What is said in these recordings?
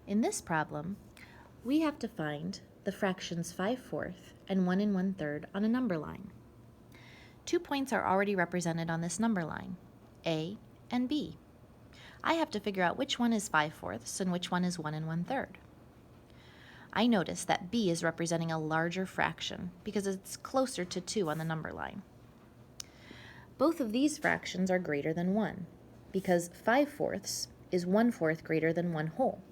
In this problem, we have to find the fractions 5/4 and 1 1/3 on a number line. 2 points are already represented on this number line, A and B. I have to figure out which one is 5/4 and which one is 1 1/3. I notice that B is representing a larger fraction because it's closer to 2 on the number line. Both of these fractions are greater than 1 because 5/4 is 1/4 greater than 1 whole.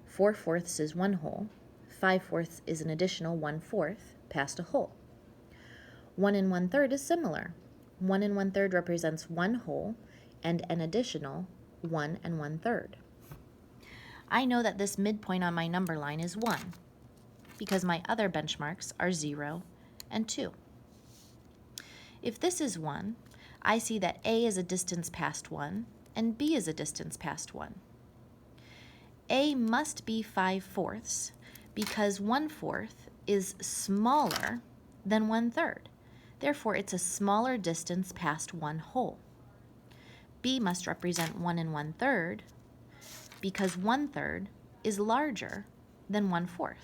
4/4 is 1 whole. 5/4 is an additional 1/4 past a whole. 1 1/3 is similar. 1 1/3 represents 1 whole and an additional 1 1/3. I know that this midpoint on my number line is 1 because my other benchmarks are 0 and 2. If this is 1, I see that A is a distance past 1 and B is a distance past 1. A must be 5/4 because 1/4 is smaller than 1/3. Therefore, it's a smaller distance past 1 whole. B must represent 1 1/3 because 1/3 is larger than 1/4.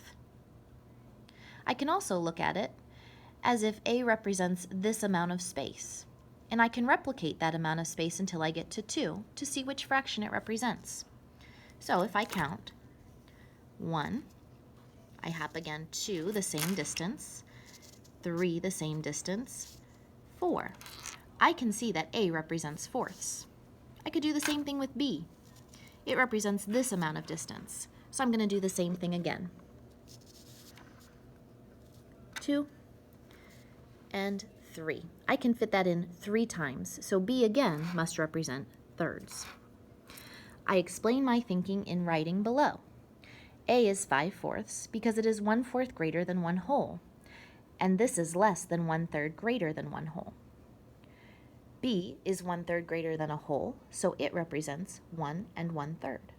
I can also look at it as if A represents this amount of space, and I can replicate that amount of space until I get to 2 to see which fraction it represents. So if I count 1, I hop again 2, the same distance, 3, the same distance, 4. I can see that A represents fourths. I could do the same thing with B. It represents this amount of distance. So I'm going to do the same thing again. 2 and 3. I can fit that in 3 times, so B again must represent thirds. I explain my thinking in writing below. A is 5/4 because it is 1/4 greater than 1 whole, and this is less than 1/3 greater than 1 whole. B is 1/3 greater than a whole, so it represents 1 1/3.